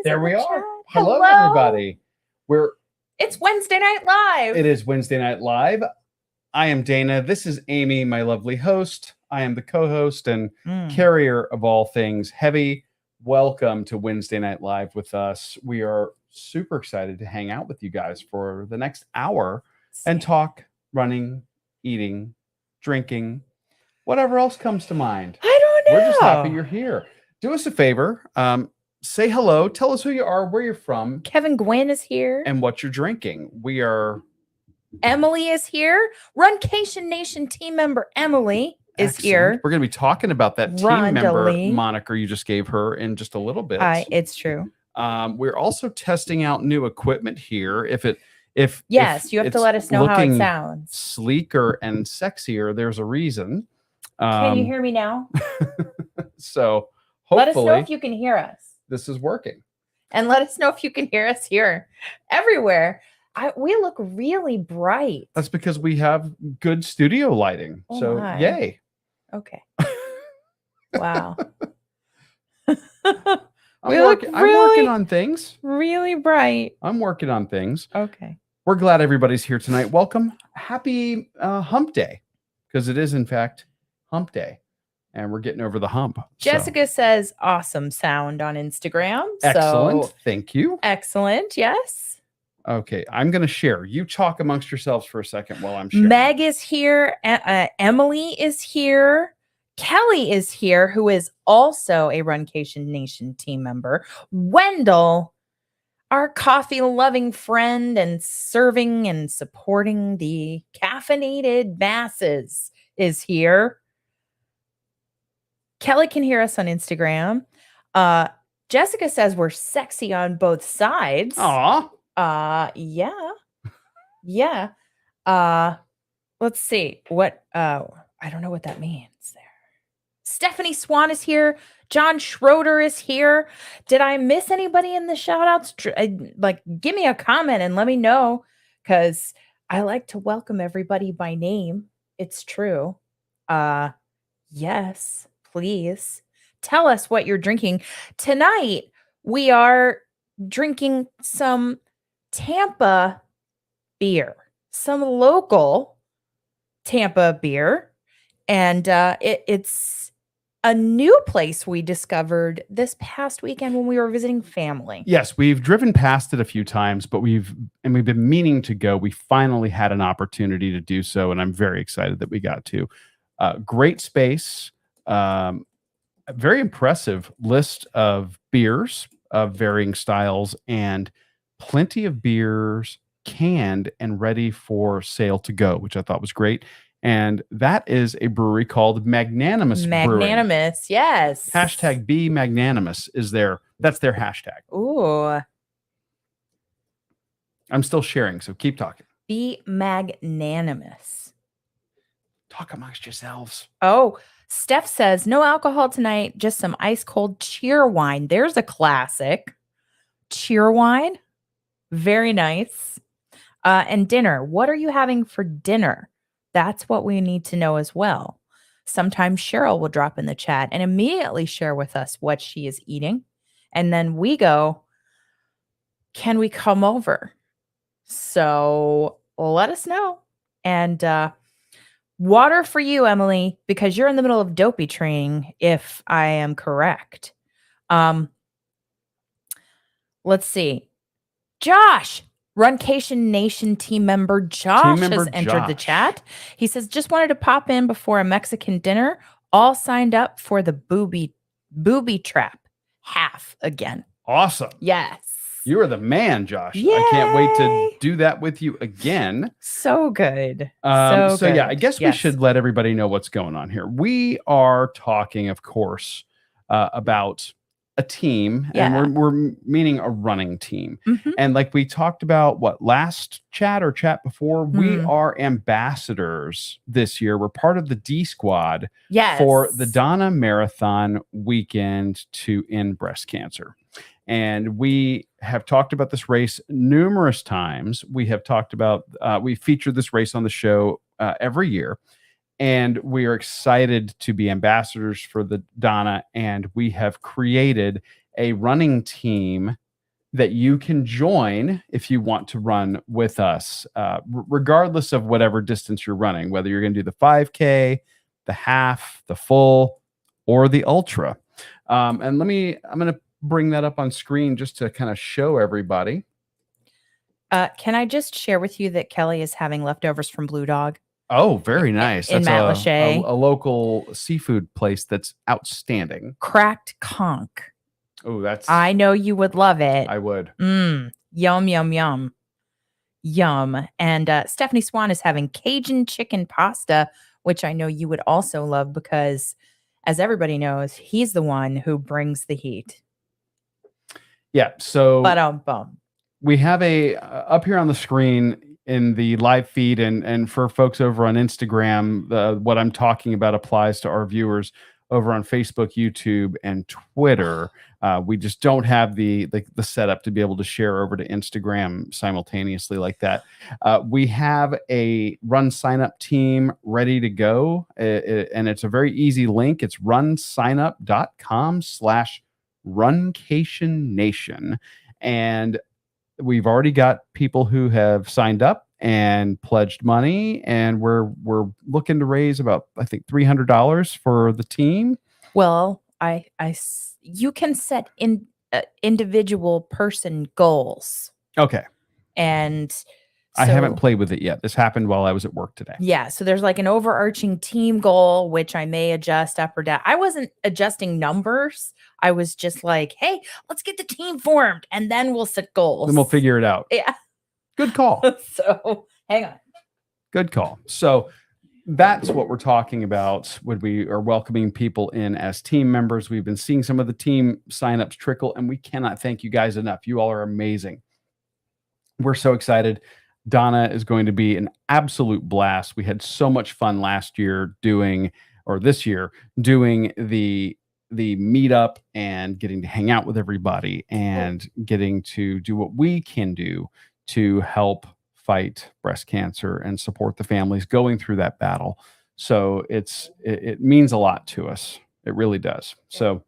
There we are. Chat. Hello, everybody. It's Wednesday Night Live. It is Wednesday Night Live. I am Dana. This is Amy, my lovely host. I am the co-host and carrier of all things heavy. Welcome to Wednesday Night Live with us. We are super excited to hang out with you guys for the next hour and talk running, eating, drinking, whatever else comes to mind. I don't know. We're just happy you're here. Do us a favor. Say hello. Tell us who you are, where you're from. Kevin Gwynn is here. And what you're drinking. We are... Emily is here. Runcation Nation team member Emily is here. We're going to be talking about that team member moniker you just gave her in just a little bit. It's true. We're also testing out new equipment here. If you have to let us know how it sounds. Sleeker and sexier, there's a reason. Can you hear me now? So hopefully, let us know if you can hear us. This is working. And let us know if you can hear us here. Everywhere. We look really bright. That's because we have good studio lighting. Yay. Okay. Wow. I'm working on things. Really bright. I'm working on things. Okay. We're glad everybody's here tonight. Welcome. Happy hump day. Because it is, in fact, hump day. And we're getting over the hump. Jessica says awesome sound on Instagram. Excellent. Thank you. Excellent. Yes. Okay. I'm going to share. You talk amongst yourselves for a second while I'm sharing. Meg is here. Emily is here. Kelly is here, who is also a Runcation Nation team member. Wendell, our coffee-loving friend and serving and supporting the caffeinated masses, is here. Kelly can hear us on Instagram. Jessica says we're sexy on both sides. Aw. Yeah. Yeah. Let's see. What I don't know what that means there. Stephanie Swan is here. John Schroeder is here. Did I miss anybody in the shout outs? Give me a comment and let me know, because I like to welcome everybody by name. It's true. Yes. Please tell us what you're drinking. Tonight, we are drinking some Tampa beer, some local Tampa beer. And it's a new place we discovered this past weekend when we were visiting family. Yes, we've driven past it a few times, but we've been meaning to go. We finally had an opportunity to do so, and I'm very excited that we got to. Great space. A very impressive list of beers of varying styles and plenty of beers canned and ready for sale to go, which I thought was great. And that is a brewery called Magnanimous Brewing. Magnanimous, yes. Hashtag Be Magnanimous is that's their hashtag. Ooh. I'm still sharing, so keep talking. Be magnanimous. Talk amongst yourselves. Oh, Steph says, no alcohol tonight, just some ice cold cheer wine. There's a classic. Cheer wine. Very nice. And dinner. What are you having for dinner? That's what we need to know as well. Sometimes Cheryl will drop in the chat and immediately share with us what she is eating. And then we go, can we come over? So let us know. And water for you, Emily, because you're in the middle of dopey training, if I am correct. Let's see. Josh, Runcation Nation team member Josh has entered the chat. He says, just wanted to pop in before a Mexican dinner. All signed up for the booby trap half again. Awesome. Yes. You are the man, Josh. Yay! I can't wait to do that with you again. So good. So yeah, I guess we should let everybody know what's going on here. We are talking, of course, about a team, and we're meaning a running team. Mm-hmm. And like we talked about, last chat before, we are ambassadors this year. We're part of the D squad for the Donna Marathon weekend to end breast cancer. And we have talked about this race numerous times. We have talked about, we feature this race on the show every year. And we are excited to be ambassadors for the Donna. And we have created a running team that you can join if you want to run with us, regardless of whatever distance you're running, whether you're going to do the 5K, the half, the full, or the ultra. And I'm going to bring that up on screen just to kind of show everybody. Can I just share with you that Kelly is having leftovers from Blue Dog? Oh, very nice. In That's Matlacha. a local seafood place that's outstanding. Cracked conch. Oh, I know you would love it. I would. Yum, yum, yum. Yum. And Stephanie Swan is having Cajun chicken pasta, which I know you would also love because, as everybody knows, he's the one who brings the heat. Yeah. So we have up here on the screen in the live feed, and for folks over on Instagram, what I'm talking about applies to our viewers over on Facebook, YouTube, and Twitter. We just don't have the setup to be able to share over to Instagram simultaneously like that. We have a run sign up team ready to go, and it's a very easy link. It's runsignup.com/runcation and we've already got people who have signed up and pledged money, and we're looking to raise about, I think, $300 for the team. Well, you can set individual person goals. Okay. And I haven't played with it yet. This happened while I was at work today. Yeah. So there's like an overarching team goal, which I may adjust up or down. I wasn't adjusting numbers. I was just like, hey, let's get the team formed and then we'll set goals. Then we'll figure it out. Yeah. Good call. So hang on. Good call. So that's what we're talking about when we are welcoming people in as team members. We've been seeing some of the team signups trickle, and we cannot thank you guys enough. You all are amazing. We're so excited. Donna is going to be an absolute blast. We had so much fun last year this year doing the meetup and getting to hang out with everybody and getting to do what we can do to help fight breast cancer and support the families going through that battle. So it means a lot to us. It really does. So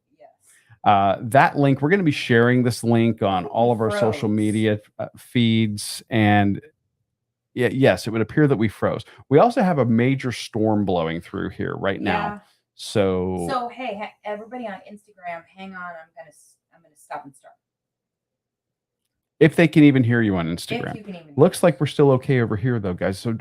that link, we're going to be sharing this link on all of our social media feeds. And yes, it would appear that we froze. We also have a major storm blowing through here right now. So hey, everybody on Instagram, hang on. I'm gonna stop and start. If they can even hear you on Instagram. Looks like we're still okay over here though, guys. So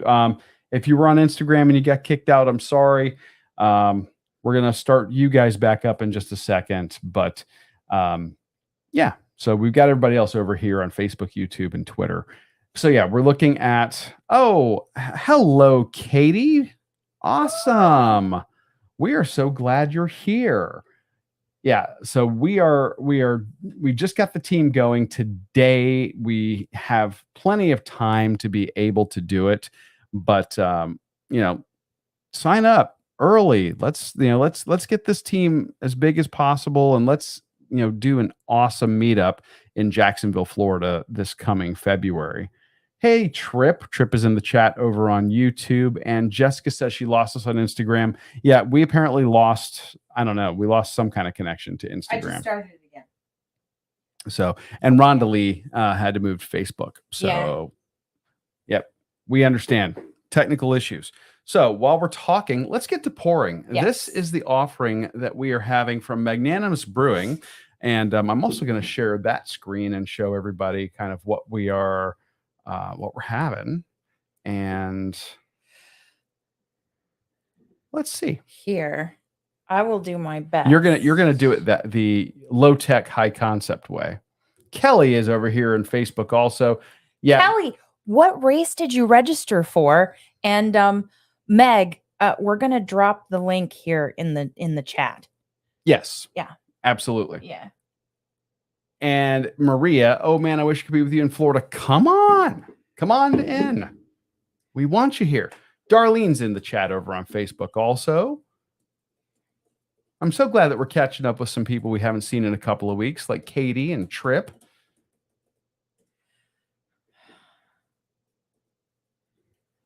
if you were on Instagram and you got kicked out, I'm sorry. We're gonna start you guys back up in just a second. But yeah, so we've got everybody else over here on Facebook, YouTube, and Twitter. So yeah, we're looking at, hello, Katie. Awesome. We are so glad you're here. Yeah, so we just got the team going today. We have plenty of time to be able to do it, but sign up early. Let's get this team as big as possible, and let's do an awesome meetup in Jacksonville, Florida this coming February. Hey, Trip is in the chat over on YouTube, and Jessica says she lost us on Instagram. Yeah, we apparently lost, I don't know, we lost some kind of connection to Instagram. I just started it again. So, and Rhonda Lee had to move to Facebook. So, yep, we understand technical issues. So while we're talking, let's get to pouring. Yes. This is the offering that we are having from Magnanimous Brewing. And I'm also going to share that screen and show everybody kind of what we're having. And let's see. Here, I will do my best. You're gonna do it the low tech, high concept way. Kelly is over here on Facebook also. Yeah, Kelly, what race did you register for? And Meg, we're gonna drop the link here in the chat. Yes. Yeah. Absolutely. Yeah. And Maria, oh man, I wish I could be with you in Florida. Come on in. We want you here. Darlene's in the chat over on Facebook also. I'm so glad that we're catching up with some people we haven't seen in a couple of weeks, like Katie and Trip.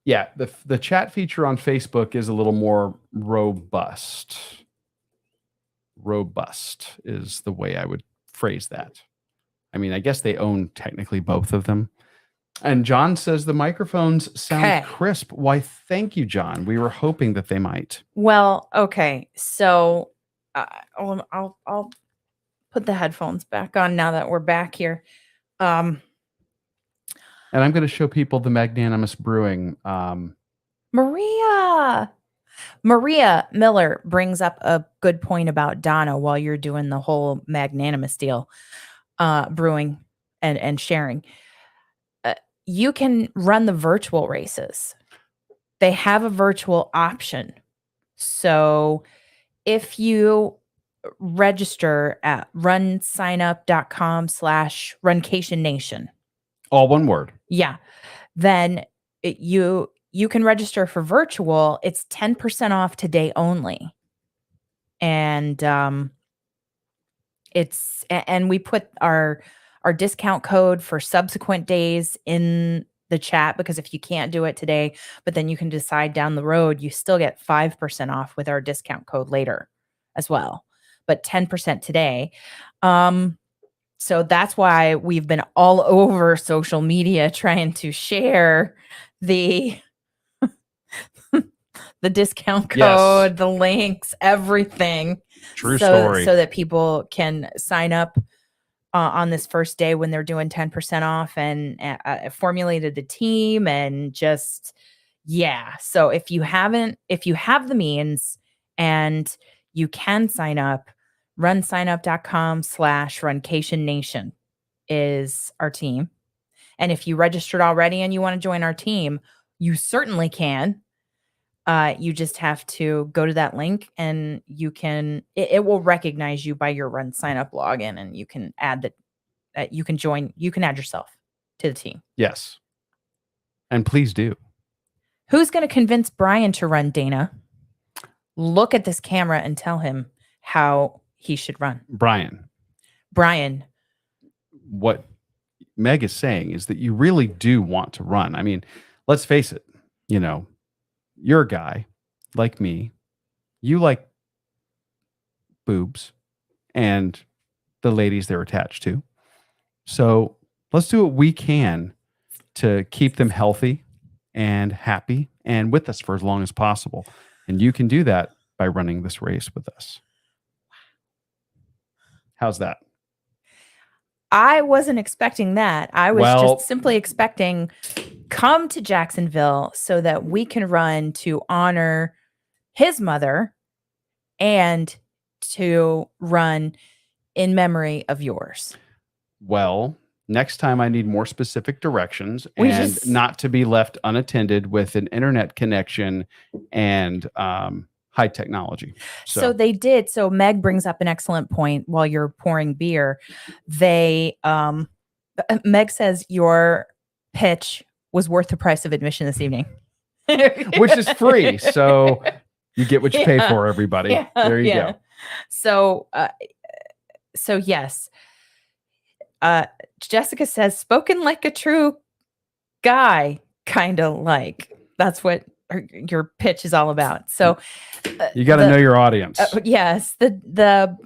Yeah, the chat feature on Facebook is a little more robust. Robust is the way I would phrase that. I mean, I guess they own technically both of them. And John says the microphones sound crisp. Why, thank you, John. We were hoping that they might. Well, okay. So I'll put the headphones back on now that we're back here. And I'm going to show people the Magnanimous Brewing. Maria Miller brings up a good point about Donna while you're doing the whole Magnanimous deal, brewing and sharing. You can run the virtual races. They have a virtual option. So if you register at runsignup.com/runcationnation, all one word. Yeah. Then you can register for virtual. It's 10% off today only. And we put our discount code for subsequent days in the chat, because if you can't do it today, but then you can decide down the road, you still get 5% off with our discount code later as well, but 10% today. So that's why we've been all over social media trying to share the discount code, the links, everything. True story. So that people can sign up on this first day when they're doing 10% off, and formulated the team and just, yeah. So if you have the means and you can sign up, runsignup.com/runcationation is our team. And if you registered already and you want to join our team, you certainly can. You just have to go to that link, and you can, it will recognize you by your Run Sign Up login, and you can add that you can join, you can add yourself to the team. Yes. And please do. Who's going to convince Brian to run, Dana? Look at this camera and tell him how he should run. Brian. What Meg is saying is that you really do want to run. I mean, let's face it, you're a guy like me. You like boobs and the ladies they're attached to. So let's do what we can to keep them healthy and happy and with us for as long as possible. And you can do that by running this race with us. How's that? I wasn't expecting that. I was just simply expecting, come to Jacksonville so that we can run to honor his mother and to run in memory of yours. Well, next time I need more specific directions and not to be left unattended with an internet connection and high technology. So they did. So Meg brings up an excellent point while you're pouring beer. Meg says your pitch was worth the price of admission this evening. Which is free. So you get what you pay for, everybody. Yeah, there you go. So yes. Jessica says, spoken like a true guy, kind of like. That's what your pitch is all about. So you got to know your audience. Yes. The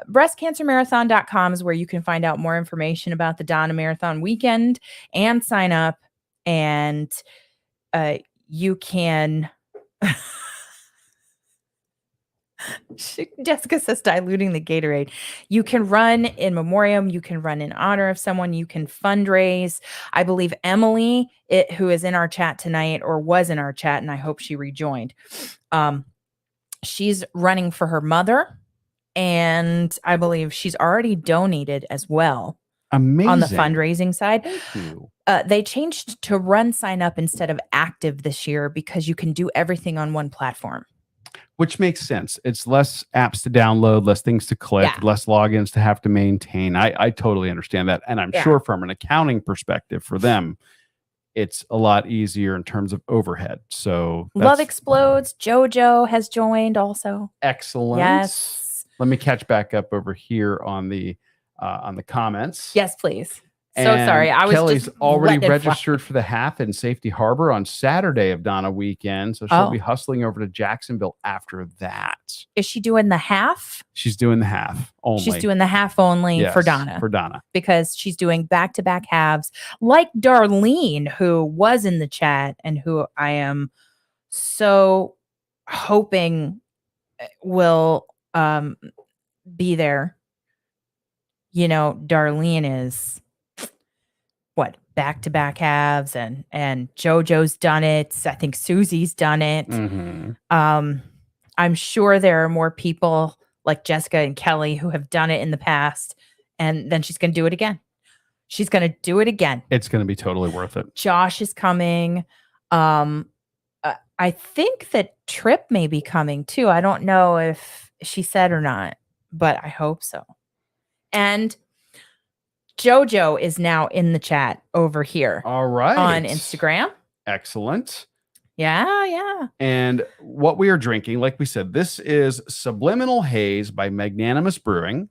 breastcancermarathon.com is where you can find out more information about the Donna Marathon weekend and sign up. And you can... Jessica says diluting the Gatorade. You can run in memoriam. You can run in honor of someone. You can fundraise. I believe Emily, who is in our chat tonight, or was in our chat, and I hope she rejoined. She's running for her mother, and I believe she's already donated as well. Amazing. On the fundraising side. Thank you. They changed to Run Sign Up instead of Active this year because you can do everything on one platform. Which makes sense. It's less apps to download, less things to click, less logins to have to maintain. I totally understand that. And I'm sure from an accounting perspective for them, it's a lot easier in terms of overhead. So Love Explodes. JoJo has joined also. Excellent. Yes. Let me catch back up over here on the comments. Yes, please. sorry. I was Kelly's just already registered for the half in Safety Harbor on Saturday of Donna weekend. So she'll be hustling over to Jacksonville after that. Is she doing the half? She's doing the half only. She's doing the half only for Donna. For Donna. Because she's doing back-to-back halves like Darlene, who was in the chat and who I am so hoping will be there. You know, Darlene is back-to-back halves, and JoJo's done it. I think Susie's done it. I'm sure there are more people like Jessica and Kelly who have done it in the past, and then she's going to do it again. She's going to do it again. It's going to be totally worth it. Josh is coming. I think that Trip may be coming too. I don't know if she said or not, but I hope so. And JoJo is now in the chat over here. All right. On Instagram. Excellent. Yeah. And what we are drinking, like we said, this is Subliminal Haze by Magnanimous Brewing.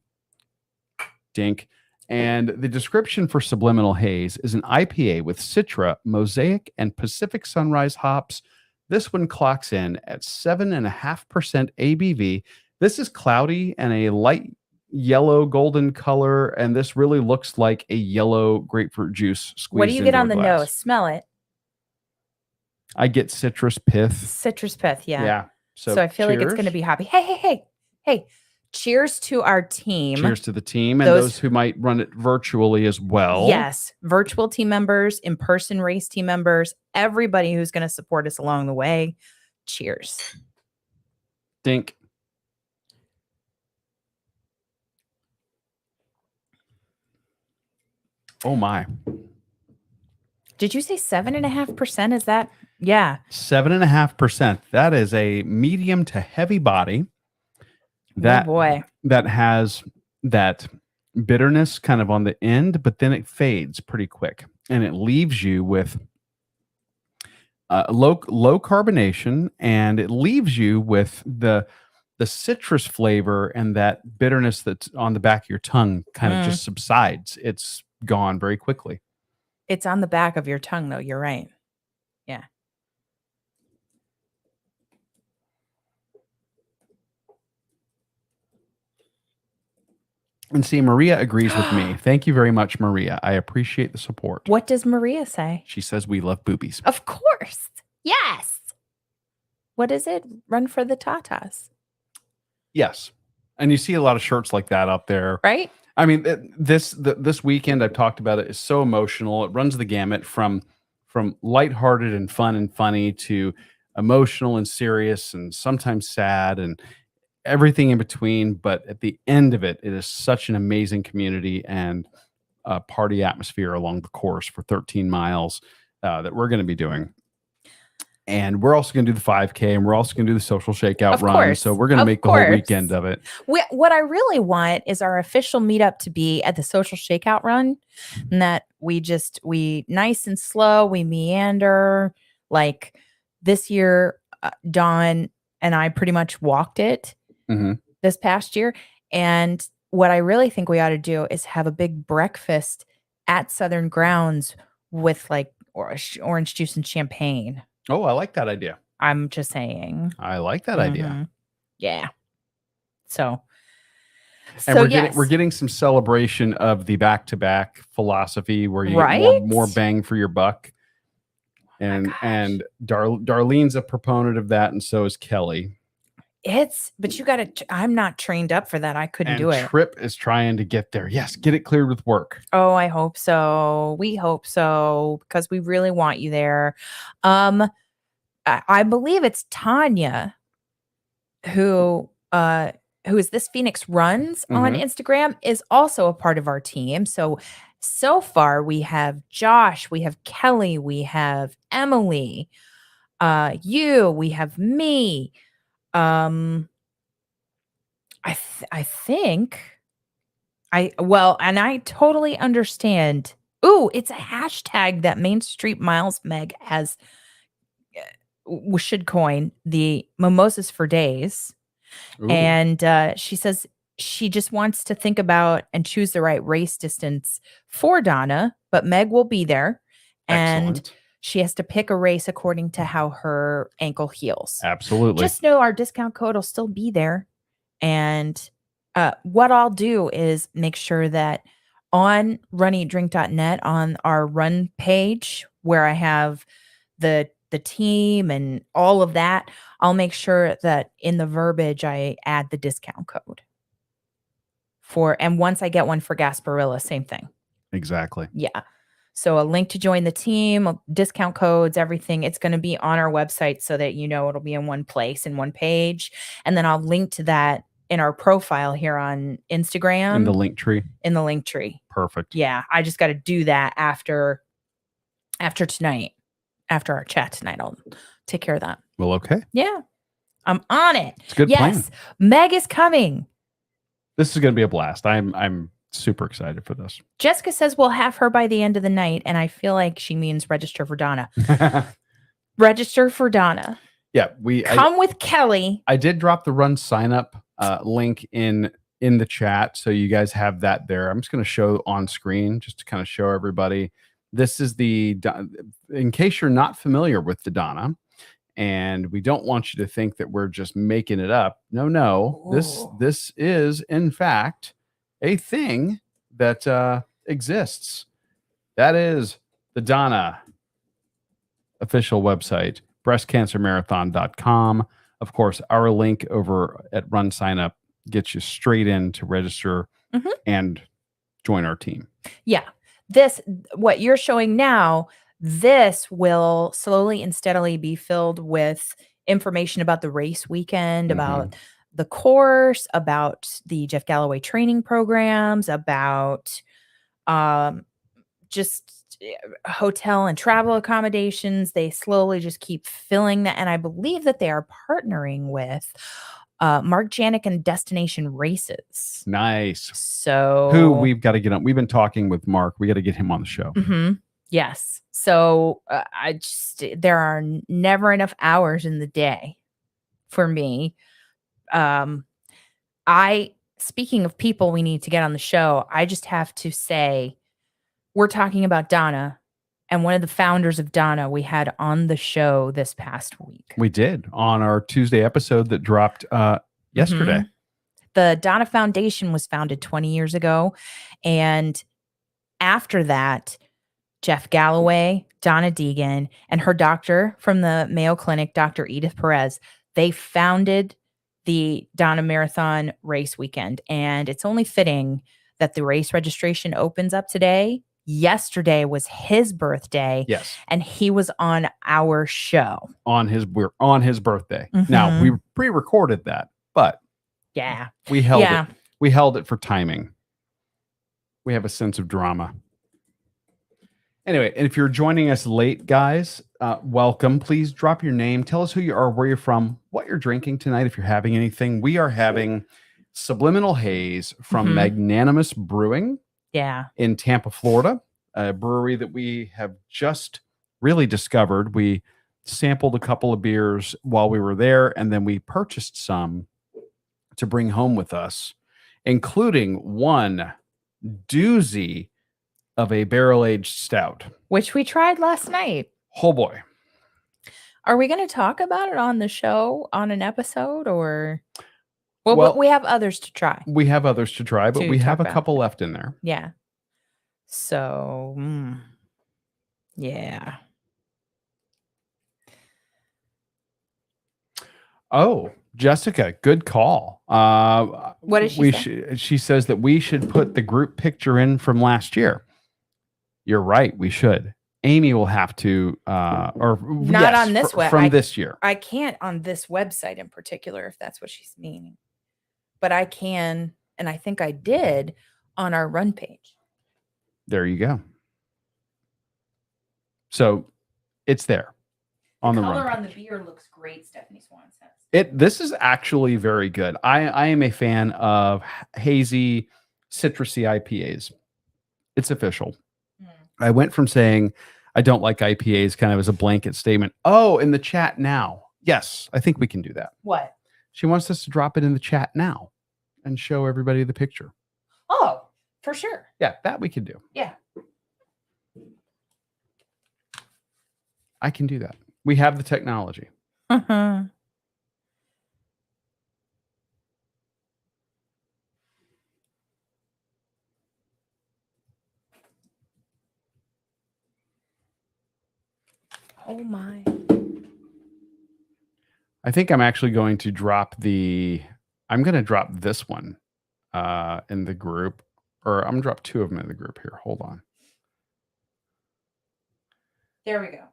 Dink. And the description for Subliminal Haze is an IPA with Citra, Mosaic, and Pacific Sunrise hops. This one clocks in at 7.5% ABV. This is cloudy and a light yellow golden color, and this really looks like a yellow grapefruit juice squeezed. What do you get on the nose? Smell it. I get citrus pith. Yeah. So I feel like it's going to be hoppy. Hey. Cheers to our team. Cheers to the team and those who might run it virtually as well. Yes. Virtual team members, in-person race team members, everybody who's going to support us along the way. Cheers. Dink. Oh my. Did you say 7.5%? Is that? Yeah. 7.5%. That is a medium to heavy body. That, oh boy. That has that bitterness kind of on the end, but then it fades pretty quick. And it leaves you with low carbonation, and it leaves you with the citrus flavor, and that bitterness that's on the back of your tongue kind of just subsides. It's gone very quickly. It's on the back of your tongue, though. You're right. Yeah. And see, Maria agrees with me. Thank you very much, Maria. I appreciate the support. What does Maria say? She says we love boobies. Of course. Yes. What is it? Run for the tatas. Yes. And you see a lot of shirts like that out there. Right? I mean, this weekend, I've talked about it, is so emotional. It runs the gamut from lighthearted and fun and funny to emotional and serious and sometimes sad and everything in between. But at the end of it, it is such an amazing community and party atmosphere along the course for 13 miles that we're going to be doing. And we're also going to do the 5K, and we're also going to do the social shakeout run. Course. So we're going to make the whole weekend of it. What I really want is our official meetup to be at the social shakeout run, and that we nice and slow, we meander. Like this year, Dawn and I pretty much walked it this past year. And what I really think we ought to do is have a big breakfast at Southern Grounds with like orange juice and champagne. Oh, I like that idea. I'm just saying. I like that idea. Yeah. So we're getting some celebration of the back-to-back philosophy where you get more bang for your buck. And Darlene's a proponent of that, and so is Kelly. But you got to. I'm not trained up for that. I couldn't do it. Trip is trying to get there. Yes, get it cleared with work. Oh, I hope so. We hope so because we really want you there. I believe it's Tanya who is this Phoenix Runs on Instagram, is also a part of our team. So far we have Josh, we have Kelly, we have Emily, we have me. I think and I totally understand. Ooh, it's a hashtag that Main Street Miles Meg has should coin, the Mimosas for Days. Ooh. And she says she just wants to think about and choose the right race distance for Donna, but Meg will be there. And Excellent. she has to pick a race according to how her ankle heals. Absolutely. Just know our discount code will still be there. And what I'll do is make sure that on runeatdrink.net, on our run page where I have the team and all of that, I'll make sure that in the verbiage I add the discount code and once I get one for Gasparilla, same thing. Exactly. Yeah. So a link to join the team, discount codes, everything. It's going to be on our website so that it'll be in one place, in one page. And then I'll link to that in our profile here on Instagram. In the link tree. Perfect. Yeah. I just got to do that after tonight. After our chat tonight, I'll take care of that. Well, okay. Yeah. I'm on it. It's a good plan. Meg is coming. This is going to be a blast. I'm super excited for this. Jessica says we'll have her by the end of the night, and I feel like she means register for Donna. Register for Donna. Yeah, come with Kelly. I did drop the run sign up link in the chat, so you guys have that there. I'm just going to show on screen just to kind of show everybody. This is in case you're not familiar with the Donna, and we don't want you to think that we're just making it up. No. Ooh. This is in fact a thing that exists. That is the Donna official website, breastcancermarathon.com. Of course, our link over at Run Sign Up gets you straight in to register and join our team. Yeah. What you're showing now, this will slowly and steadily be filled with information about the race weekend, about the course, about the Jeff Galloway training programs, about just hotel and travel accommodations. They slowly just keep filling that. And I believe that they are partnering with Mark Janik and Destination Races. Nice. So who we've got to get on. We've been talking with Mark. We got to get him on the show. Yes. So there are never enough hours in the day for me. Speaking of people we need to get on the show, I just have to say, we're talking about Donna, and one of the founders of Donna we had on the show this past week. We did on our Tuesday episode that dropped yesterday. The Donna Foundation was founded 20 years ago. And after that, Jeff Galloway, Donna Deegan, and her doctor from the Mayo Clinic, Dr. Edith Perez, they founded the Donna Marathon race weekend. And it's only fitting that the race registration opens up today. Yesterday was his birthday. Yes. And he was on our show. We're on his birthday. Now, we pre-recorded that, but yeah, we held it. We held it for timing. We have a sense of drama. Anyway, and if you're joining us late, guys, welcome. Please drop your name. Tell us who you are, where you're from, what you're drinking tonight, if you're having anything. We are having Subliminal Haze from Magnanimous Brewing. Yeah. In Tampa, Florida, a brewery that we have just really discovered. We sampled a couple of beers while we were there, and then we purchased some to bring home with us, including one doozy of a barrel-aged stout, which we tried last night. Oh boy. Are we going to talk about it on the show on an episode, or? Well, we have others to try. We have others to try, but we have a couple left in there. Yeah. So, yeah. Oh, Jessica, good call. What did she say? She says that we should put the group picture in from last year. You're right. We should. Amy will have to, or not on this website from this year. I can't on this website in particular, if that's what she's meaning. But I can, and I think I did on our run page. There you go. So it's there on the run. The color page. on the beer looks great, Stephanie Swan says. This is actually very good. I am a fan of hazy, citrusy IPAs. It's official. I went from saying I don't like IPAs kind of as a blanket statement. Oh, in the chat now. Yes, I think we can do that. What? She wants us to drop it in the chat now. and show everybody the picture. Oh, for sure. Yeah, that we could do. Yeah. I can do that. We have the technology. Uh-huh. Oh my. I think I'm actually going to drop I'm going to drop this one in the group, or I'm going to drop 2 of them in the group here. Hold on. There we go.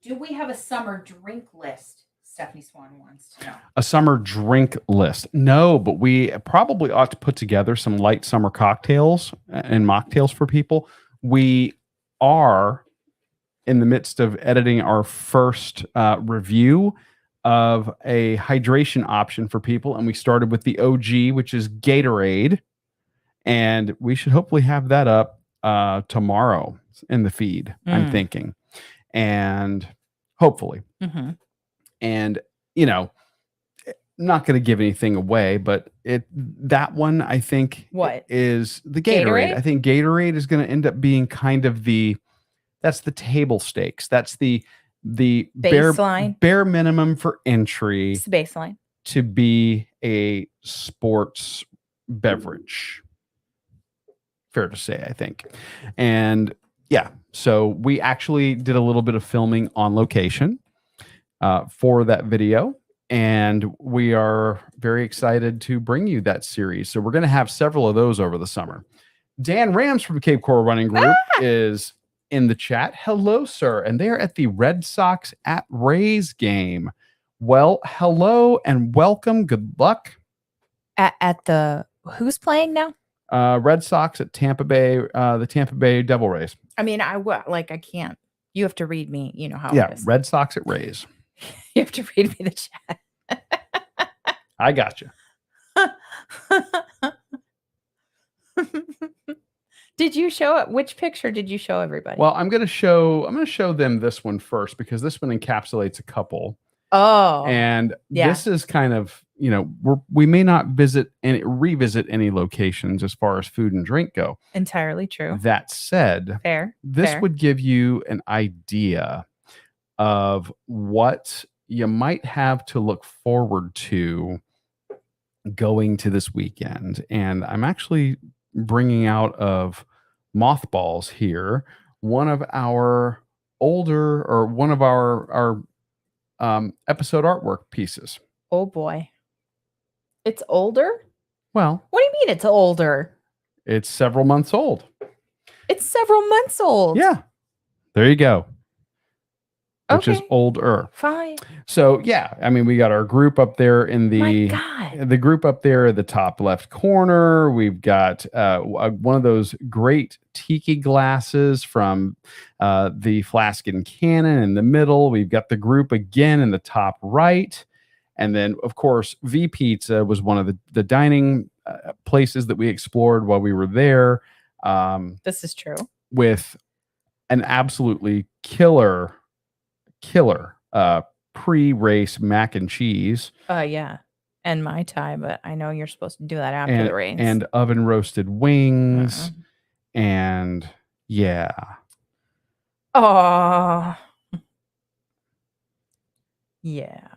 Do we have a summer drink list? Stephanie Swan wants to know. A summer drink list. No, but we probably ought to put together some light summer cocktails and mocktails for people. We are in the midst of editing our first review of a hydration option for people. And we started with the OG, which is Gatorade. And we should hopefully have that up tomorrow in the feed, I'm thinking. And hopefully. Mm-hmm. And, you know, not going to give anything away, but that one, I think, is the Gatorade. I think Gatorade is going to end up being kind of that's the table stakes. That's the baseline, bare minimum for entry. It's the baseline to be a sports beverage. Fair to say, I think. And yeah, so we actually did a little bit of filming on location for that video. And we are very excited to bring you that series. So we're going to have several of those over the summer. Dan Rams from Cape Coral Running Group is in the chat. Hello, sir. And they're at the Red Sox at Rays game. Well, hello and welcome. Good luck. At the who's playing now? Red Sox at Tampa Bay, the Tampa Bay Devil Rays. I mean, I can't. You have to read me. You know how it is. Red Sox at Rays. You have to read me the chat. I got you. Did you show it? Which picture did you show everybody? Well, I'm going to show them this one first because this one encapsulates a couple. Oh, and this is kind of, you know, we may not revisit any locations as far as food and drink go. Entirely true. That said, this would give you an idea of what you might have to look forward to going to this weekend. And I'm actually bringing out of mothballs here one of our episode artwork pieces. Oh boy. It's older? Well, what do you mean it's older? It's several months old. It's several months old. Yeah. There you go. Which is older. Fine. So yeah, I mean, we got our group up there in the group up there at the top left corner. We've got one of those great tiki glasses from the Flask and Cannon in the middle. We've got the group again in the top right. And then, of course, V Pizza was one of the dining places that we explored while we were there. This is true. With an absolutely killer pre-race mac and cheese. Yeah. And Mai Tai, but I know you're supposed to do that after the race. And oven roasted wings. And yeah. Oh. Yeah.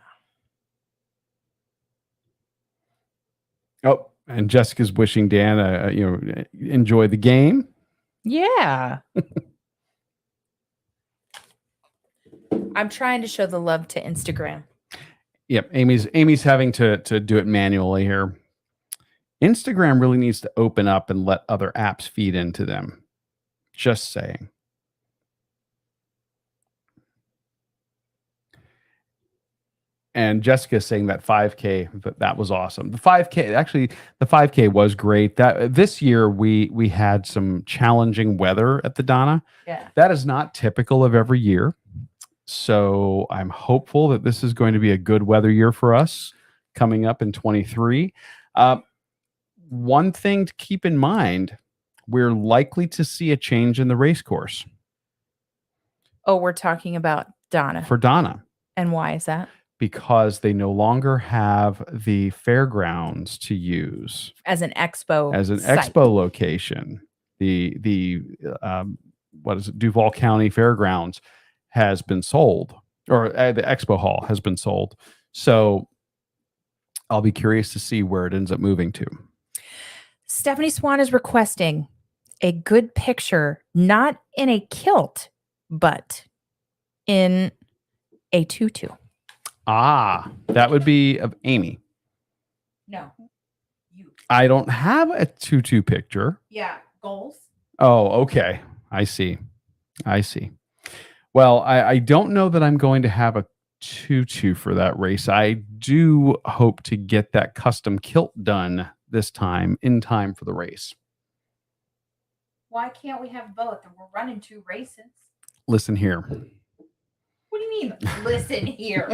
Oh, and Jessica's wishing Dan enjoy the game. Yeah. I'm trying to show the love to Instagram. Yep, Amy's having to do it manually here. Instagram really needs to open up and let other apps feed into them. Just saying. And Jessica's saying that 5K, that was awesome. The 5K was great. That this year we had some challenging weather at the Donna. Yeah. That is not typical of every year. So I'm hopeful that this is going to be a good weather year for us coming up in 23. One thing to keep in mind, we're likely to see a change in the race course. Oh, we're talking about Donna. For Donna. And why is that? because they no longer have the fairgrounds to use as an expo expo location. The what is it? Duval County Fairgrounds has been sold, or the expo hall has been sold. So I'll be curious to see where it ends up moving to. Stephanie Swan is requesting a good picture, not in a kilt, but in a tutu. Ah, that would be of Amy. No. You. I don't have a tutu picture. Yeah, goals. Oh, okay. I see. Well, I don't know that I'm going to have a tutu for that race. I do hope to get that custom kilt done this time, in time for the race. Why can't we have both? And we're running 2 races. Listen here. What do you mean, listen here?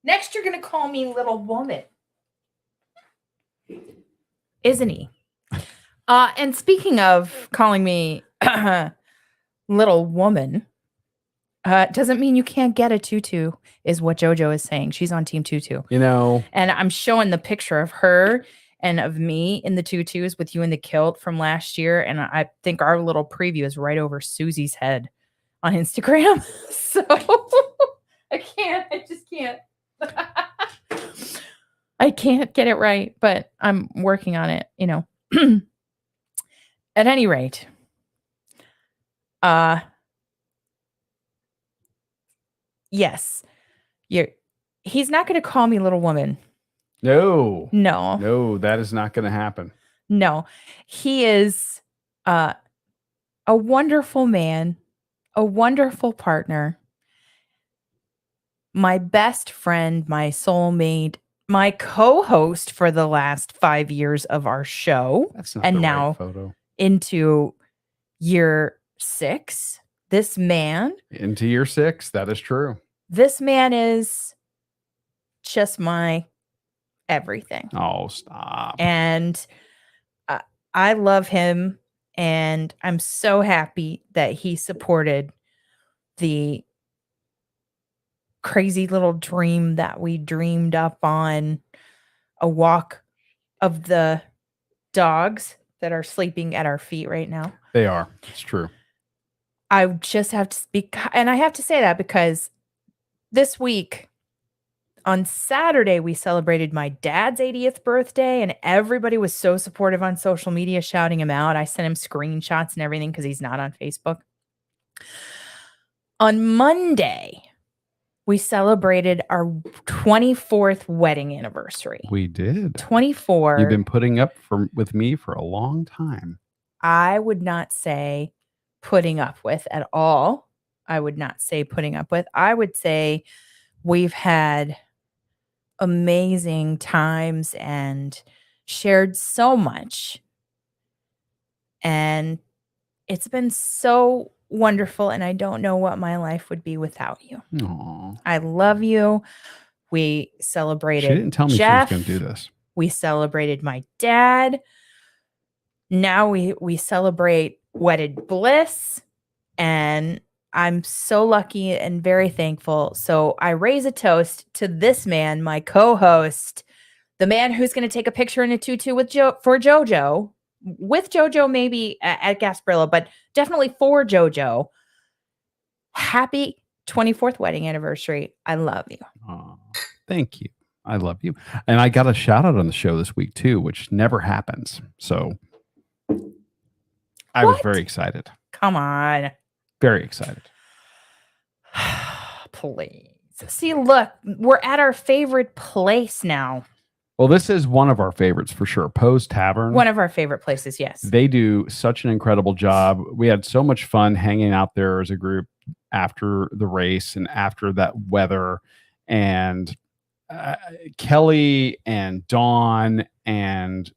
Next, you're going to call me little woman. Isn't he? And speaking of calling me little woman, doesn't mean you can't get a tutu, is what JoJo is saying. She's on Team Tutu. And I'm showing the picture of her and of me in the tutus with you in the kilt from last year. And I think our little preview is right over Susie's head on Instagram. So I just can't. I can't get it right, but I'm working on it, At any rate, yes, he's not going to call me little woman. No, that is not going to happen. No, he is a wonderful man, a wonderful partner, my best friend, my soulmate, my co-host for the last 5 years of our show. That's not and the now right photo. Into year 6. This man. Into year 6. That is true. This man is just my everything. Oh, stop. And I love him. And I'm so happy that he supported the crazy little dream that we dreamed up on a walk of the dogs that are sleeping at our feet right now. They are. It's true. I just have to speak, and I have to say that because this week on Saturday, we celebrated my dad's 80th birthday, and everybody was so supportive on social media, shouting him out. I sent him screenshots and everything because he's not on Facebook. On Monday, we celebrated our 24th wedding anniversary. We did. 24. You've been putting up with me for a long time. I would not say putting up with at all. I would not say putting up with. I would say we've had amazing times and shared so much. And it's been so wonderful, and I don't know what my life would be without you. Aww. I love you. We celebrated She didn't tell me Jeff. she was going to do this. We celebrated my dad. Now we celebrate wedded bliss, and I'm so lucky and very thankful. So I raise a toast to this man, my co-host, the man who's going to take a picture in a tutu with JoJo. With JoJo maybe at Gasparilla, but definitely for JoJo. Happy 24th wedding anniversary. I love you. Oh, thank you. I love you. And I got a shout out on the show this week too, which never happens. So I was very excited. Come on. Very excited. Please. See, look, we're at our favorite place now. Well, this is one of our favorites for sure. Poe's Tavern. One of our favorite places, yes. They do such an incredible job. We had so much fun hanging out there as a group after the race and after that weather. And Kelly and Dawn and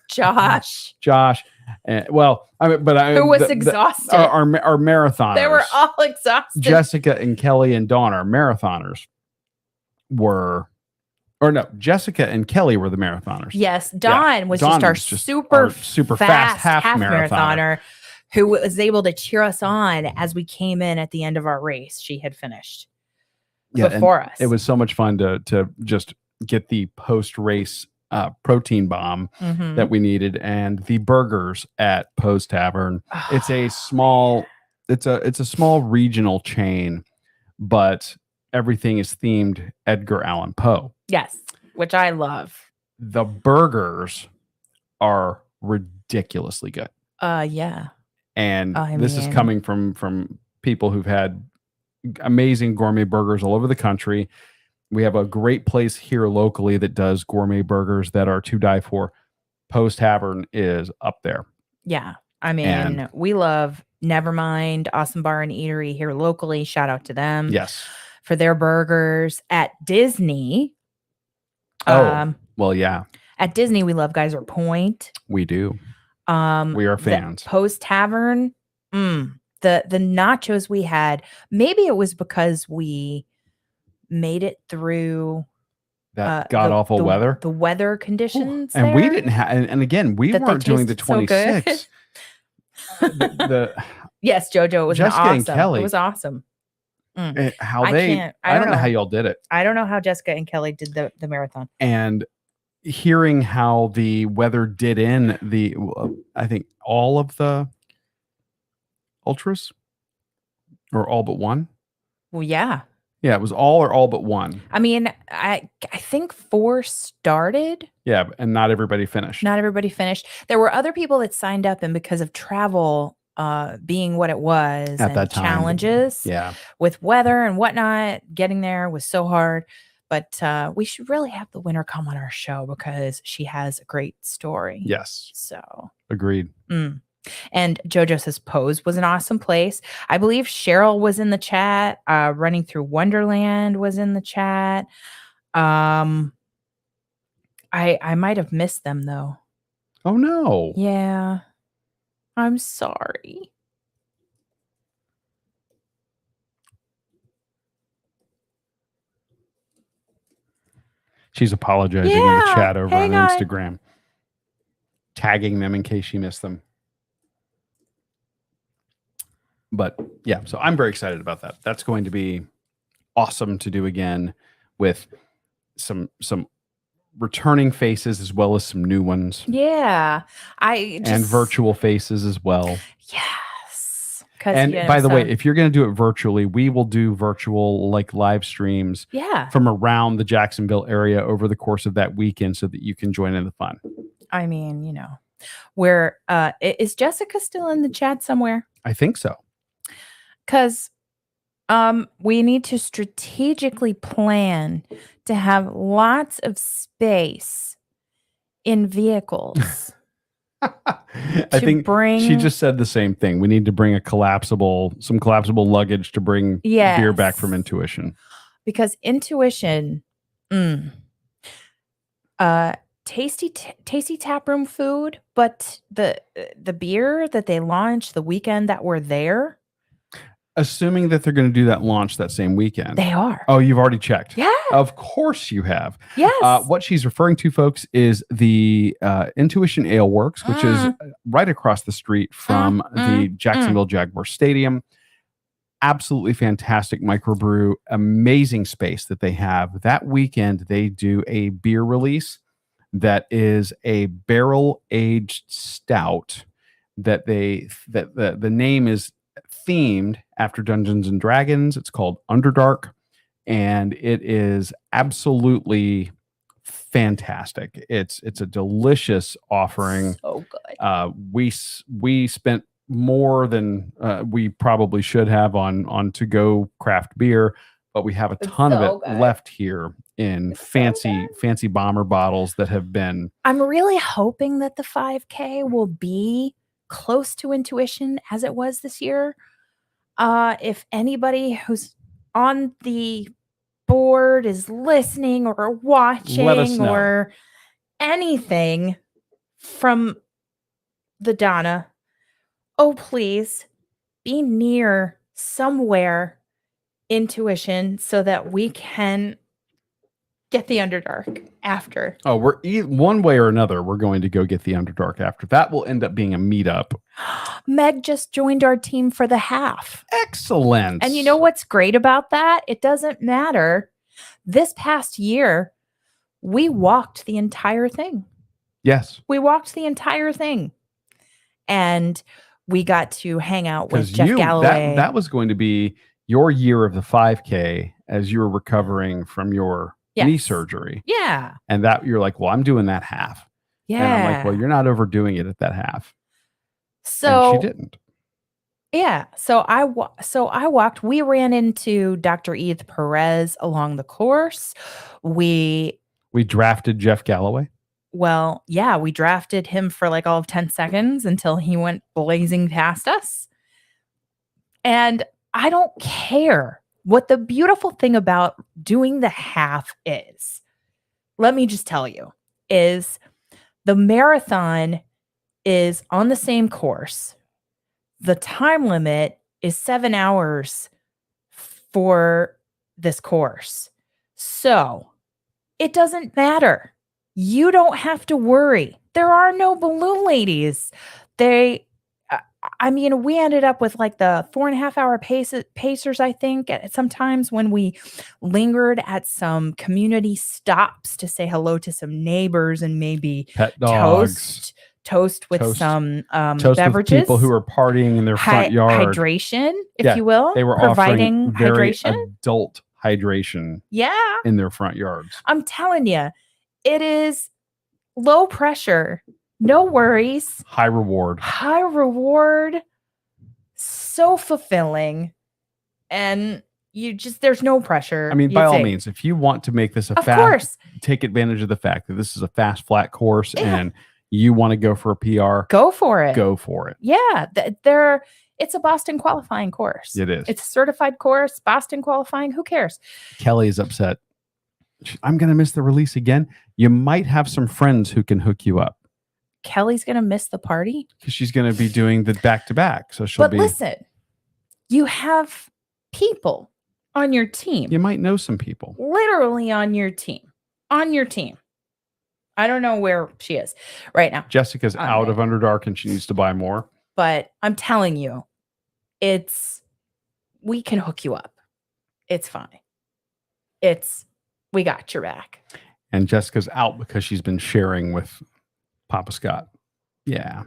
Josh. Who was exhausted. Our marathoners. They were all exhausted. Jessica and Kelly and Dawn, our marathoners, were. Or no, Jessica and Kelly were the marathoners. Yes, Dawn was just our super fast half marathoner who was able to cheer us on as we came in at the end of our race. She had finished. before us. It was so much fun to just get the post-race protein bomb that we needed, and the burgers at Poe's Tavern. It's a small regional chain, but everything is themed Edgar Allan Poe. Yes, which I love. The burgers are ridiculously good. Yeah. And this is coming from people who've had amazing gourmet burgers all over the country. We have a great place here locally that does gourmet burgers that are to die for. Poe's Tavern is up there. Yeah. I mean, we love Nevermind, Awesome Bar and Eatery here locally. Shout out to them. Yes. For their burgers. At Disney. Well, yeah. At Disney, we love Geyser Point. We do. We are fans. Poe's Tavern. The nachos we had, maybe it was because we made it through that god-awful weather. The weather conditions. And we didn't have, and again, we weren't doing the 26. Yes, JoJo, it was Jessica awesome. And Kelly. It was awesome. I don't know how y'all did it. I don't know how Jessica and Kelly did the marathon. And hearing how the weather did in I think all of the ultras, or all but one. Well, yeah. Yeah, it was all but one. I mean, I think 4 started. Yeah, and not everybody finished. There were other people that signed up, and because of travel being what it was at that time, challenges with weather and whatnot, getting there was so hard. But we should really have the winner come on our show because she has a great story. Yes. So agreed. And JoJo says Poe's was an awesome place. I believe Cheryl was in the chat. Running Through Wonderland was in the chat. I might have missed them though. Oh no. Yeah. I'm sorry. She's apologizing in the chat over on Instagram, tagging them in case she missed them. But yeah, so I'm very excited about that. That's going to be awesome to do again with some returning faces as well as some new ones. Yeah. And virtual faces as well. Yes. And by the way, if you're going to do it virtually, we will do virtual like live streams from around the Jacksonville area over the course of that weekend so that you can join in the fun. I mean, where is Jessica still in the chat somewhere? I think so. Because we need to strategically plan to have lots of space in vehicles. I think she just said the same thing. We need to bring some collapsible luggage to bring beer back from Intuition. Because Intuition, tasty taproom food, but the beer that they launched the weekend that we're there. Assuming that they're going to do that launch that same weekend. They are. Oh, you've already checked. Yeah. Of course you have. Yes. What she's referring to, folks, is the Intuition Ale Works, which is right across the street from the Jacksonville Jaguar Stadium. Absolutely fantastic microbrew. Amazing space that they have. That weekend, they do a beer release that is a barrel-aged stout that the name is themed after Dungeons and Dragons. It's called Underdark, and it is absolutely fantastic. It's a delicious offering. So good. We spent more than we probably should have on to-go craft beer, but we have a ton of it left here in fancy bomber bottles that have been. I'm really hoping that the 5K will be close to Intuition as it was this year. If anybody who's on the board is listening or watching or anything from the Donna, oh, please be near somewhere Intuition so that we can get the Underdark after. Oh, one way or another, we're going to go get the Underdark after. That will end up being a meetup. Meg just joined our team for the half. Excellent. And you know what's great about that? It doesn't matter. This past year, we walked the entire thing. Yes. We walked the entire thing. And we got to hang out with Jeff Galloway. That was going to be your year of the 5K as you were recovering from your knee surgery. Yeah. And that you're like, well, I'm doing that half. Yeah. And I'm like, well, you're not overdoing it at that half. So and she didn't. Yeah. So I walked. We ran into Dr. Edith Perez along the course. We drafted Jeff Galloway. Well, yeah, we drafted him for like all of 10 seconds until he went blazing past us. And I don't care what the beautiful thing about doing the half is. Let me just tell you, is the marathon is on the same course. The time limit is 7 hours for this course. So it doesn't matter. You don't have to worry. There are no balloon ladies. We ended up with like the 4.5 hour pacers, I think, sometimes when we lingered at some community stops to say hello to some neighbors and maybe pet dogs. Toast with some toast beverages. With people who are partying in their front yard. Hydration, if you will. They were providing offering very hydration. Adult hydration. Yeah. In their front yards. I'm telling you, it is low pressure, no worries. High reward. So fulfilling. And there's no pressure. I mean, by all means, if you want to make this take advantage of the fact that this is a fast, flat course and you want to go for a PR, go for it. Go for it. Yeah. It's a Boston qualifying course. It is. It's a certified course, Boston qualifying. Who cares? Kelly is upset. I'm going to miss the release again. You might have some friends who can hook you up. Kelly's going to miss the party? Because she's going to be doing the back-to-back. So she'll But listen, you have people on your team. You might know some people. Literally on your team. I don't know where she is right now. Jessica's out of Underdark and she needs to buy more. But I'm telling you, we can hook you up. It's fine. We got your back. And Jessica's out because she's been sharing with Papa Scott. Yeah.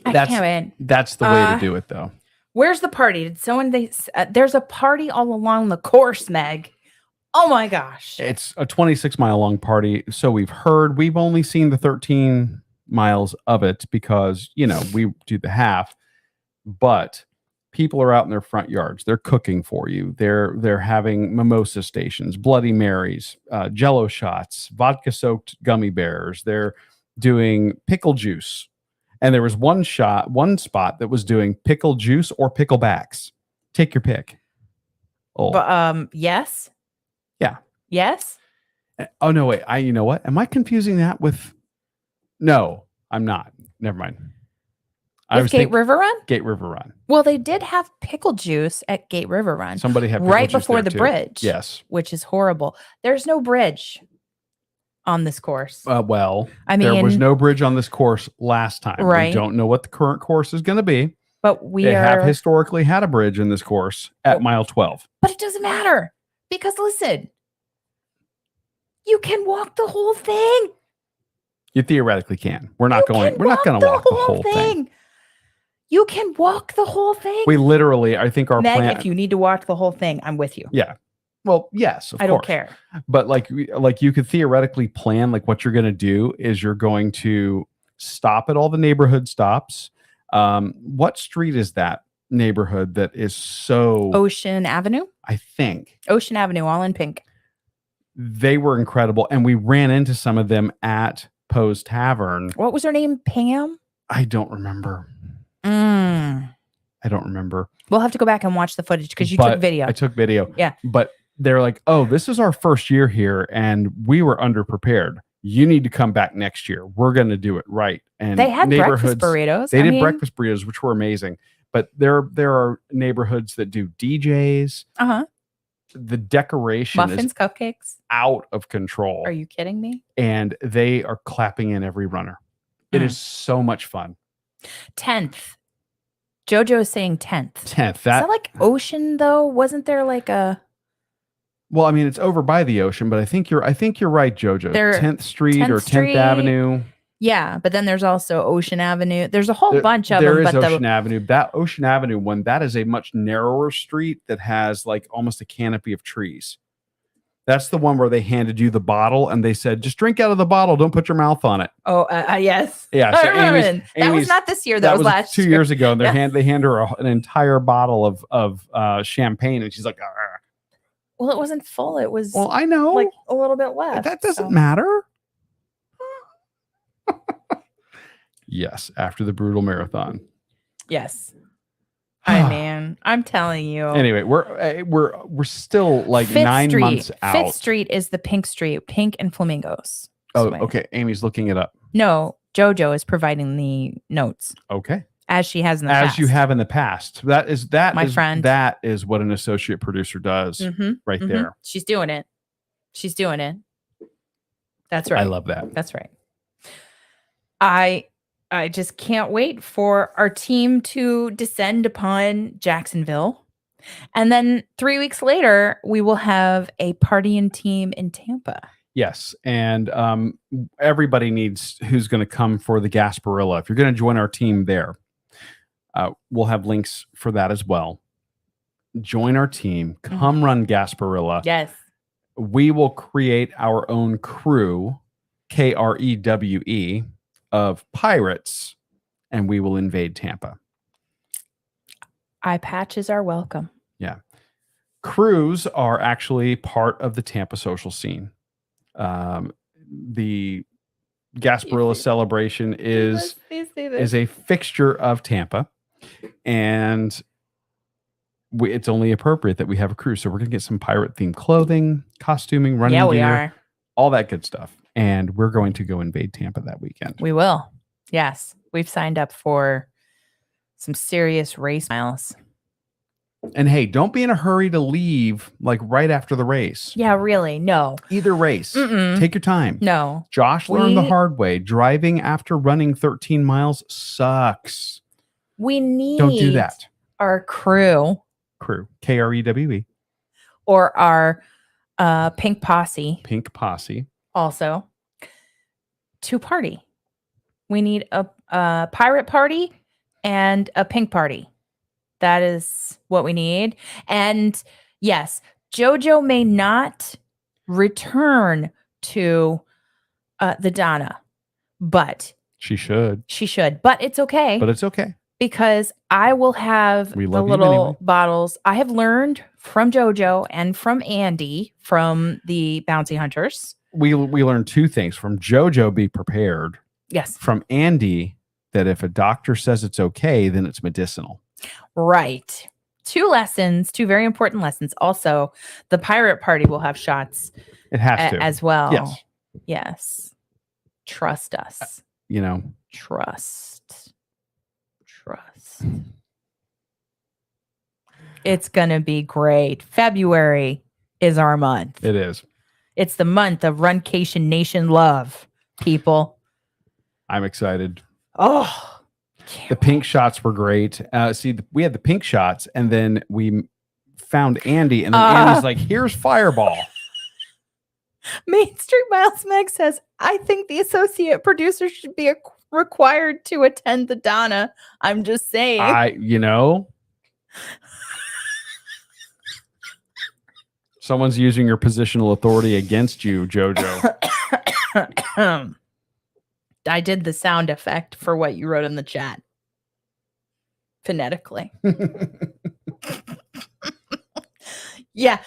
That's the way to do it, though. Where's the party? There's a party all along the course, Meg. Oh my gosh. It's a 26-mile long party. So we've heard. We've only seen the 13 miles of it because, we do the half. But people are out in their front yards. They're cooking for you. They're having mimosa stations, Bloody Marys, Jello shots, vodka-soaked gummy bears. They're doing pickle juice. And there was one spot that was doing pickle juice or picklebacks. Take your pick. Oh. But, yes. Yeah. Yes. Oh, no, wait. You know what? Am I confusing that with... No, I'm not. Never mind. Gate River Run? Gate River Run. Well, they did have pickle juice at Gate River Run. Somebody had pickle right juice before the too. bridge. Yes. Which is horrible. There's no bridge on this course. There was no bridge on this course last time. Right. We don't know what the current course is going to be. But they have historically had a bridge in this course at mile 12. But it doesn't matter because listen, you can walk the whole thing. You theoretically can. Wewe're not going to walk the whole thing. You can walk the whole thing. We literally, I think our Meg, plan. if you need to walk the whole thing, I'm with you. Yeah. Well, yes, of course. I don't care. But like you could theoretically plan, like what you're going to do is you're going to stop at all the neighborhood stops. What street is that neighborhood that is so... Ocean Avenue? I think. Ocean Avenue, all in pink. They were incredible. And we ran into some of them at Poe's Tavern. What was her name? Pam? I don't remember. I don't remember. We'll have to go back and watch the footage because you took video. I took video. Yeah. But they're like, oh, this is our first year here and we were underprepared. You need to come back next year. We're going to do it right. And they had breakfast burritos. They did breakfast burritos, which were amazing. But there are neighborhoods that do DJs. the decoration muffins, is cupcakes, out of control. Are you kidding me? And they are clapping in every runner. It is so much fun. 10th. JoJo is saying 10th. 10th. Is that like ocean though? Wasn't there like a? Well, I mean, it's over by the ocean, but I think you're right, JoJo. 10th Street 10th or 10th Street. Avenue. Yeah, but then there's also Ocean Avenue. There's a whole bunch of them. There is Ocean Avenue. That Ocean Avenue one, that is a much narrower street that has like almost a canopy of trees. That's the one where they handed you the bottle and they said, just drink out of the bottle. Don't put your mouth on it. Oh, yes. Yeah. So that was not this year. That was last 2 years ago. And they hand her an entire bottle of champagne. And she's like, argh. Well, it wasn't full. It was, well, I know, like a little bit left. That doesn't matter. Yes, after the brutal marathon. Yes. I mean, I'm telling you. Anyway, we're still like 9 months out. 5th Street is the Pink Street, Pink and Flamingos. Oh, okay. Amy's looking it up. No, JoJo is providing the notes. Okay. As she has in the past. As you have in the past. My friend. That is what an associate producer does right there. She's doing it. That's right. I love that. That's right. I just can't wait for our team to descend upon Jacksonville. And then 3 weeks later, we will have a partying team in Tampa. Yes. And everybody who's going to come for the Gasparilla. If you're going to join our team there, we'll have links for that as well. Join our team. Come run Gasparilla. Yes. We will create our own crew, KREWE, of pirates, and we will invade Tampa. Eye patches are welcome. Yeah. Crews are actually part of the Tampa social scene. The Gasparilla celebration is a fixture of Tampa, and it's only appropriate that we have a crew. So we're going to get some pirate themed clothing, costuming, running gear, we are. All that good stuff. And we're going to go invade Tampa that weekend. We will. Yes. We've signed up for some serious race miles. And hey, don't be in a hurry to leave like right after the race. Yeah, really. No. Either race. Take your time. No. Josh learned the hard way. Driving after running 13 miles sucks. Don't do that. Our crew. KREWE. Or our Pink Posse. Also, to party. We need a pirate party and a pink party. That is what we need. And yes, JoJo may not return to the Donna, but she should. But it's okay. Because I will have the little bottles. I have learned from JoJo and from Andy from the Bounty Hunters. We learned two things. From JoJo, be prepared. Yes. From Andy, that if a doctor says it's okay, then it's medicinal. Right. Two very important lessons. Also, the pirate party will have shots. It has to. As well. Yes. Trust us. Trust. It's going to be great. February is our month. It is. It's the month of Runcation Nation love, people. I'm excited. Oh, the pink shots were great. We had the pink shots, and then we found Andy, and then Andy's like, "Here's Fireball." Main Street Miles Meg says, "I think the associate producer should be required to attend the Donna." I'm just saying. Someone's using your positional authority against you, JoJo. I did the sound effect for what you wrote in the chat. Phonetically. Yeah.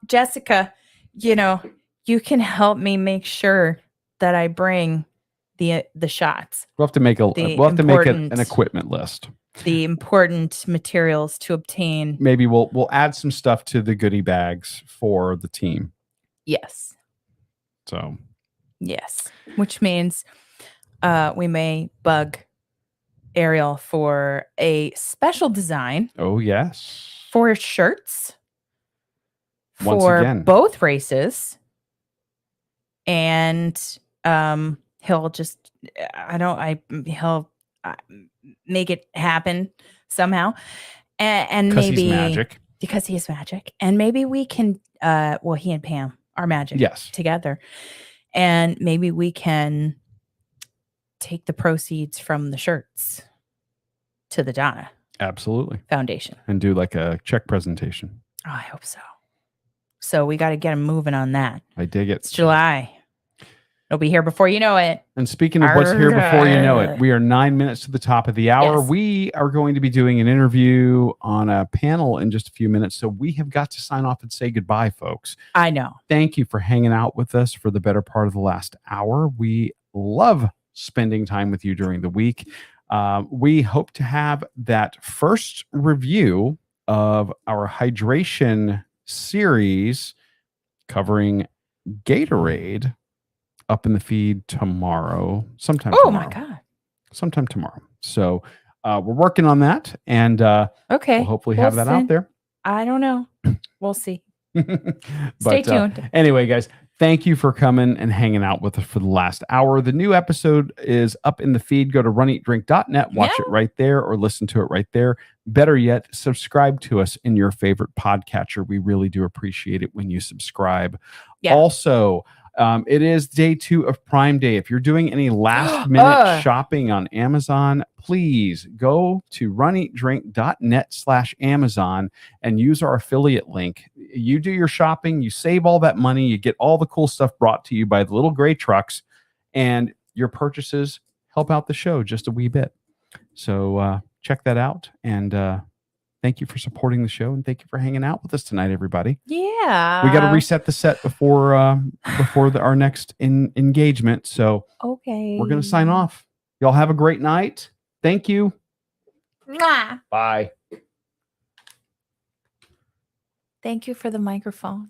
Jessica, you can help me make sure that I bring the shots. We'll have to make an equipment list. The important materials to obtain. Maybe we'll add some stuff to the goodie bags for the team. Yes. So. Yes. Which means we may bug Ariel for a special design. Oh, yes. For shirts. for both races. And he'll just he'll make it happen somehow. And maybe he's magic. Because he's magic. And maybe we can he and Pam are magic together. And maybe we can take the proceeds from the shirts to the Donna Foundation and do like a check presentation. Oh, I hope so. So we got to get him moving on that. I dig it. It's July. It'll be here before you know it. And speaking of what's here before you know it, we are 9 minutes to the top of the hour. Yes. We are going to be doing an interview on a panel in just a few minutes. So we have got to sign off and say goodbye, folks. I know. Thank you for hanging out with us for the better part of the last hour. We love spending time with you during the week. We hope to have that first review of our hydration series covering Gatorade up in the feed tomorrow, sometime tomorrow. My God. Sometime tomorrow. So we're working on that, and we'll hopefully have that out there. I don't know. We'll see. Stay tuned. Anyway, guys, thank you for coming and hanging out with us for the last hour. The new episode is up in the feed. Go to runeatdrink.net, watch it right there, or listen to it right there. Better yet, subscribe to us in your favorite podcatcher. We really do appreciate it when you subscribe. Yeah. Also, it is day 2 of Prime Day. If you're doing any last minute shopping on Amazon, please go to runeatdrink.net/Amazon and use our affiliate link. You do your shopping, you save all that money, you get all the cool stuff brought to you by the little gray trucks, and your purchases help out the show just a wee bit. So check that out, and thank you for supporting the show, and thank you for hanging out with us tonight, everybody. Yeah. We got to reset the set before our next engagement. So we're going to sign off. Y'all have a great night. Thank you. Mwah. Bye. Thank you for the microphone.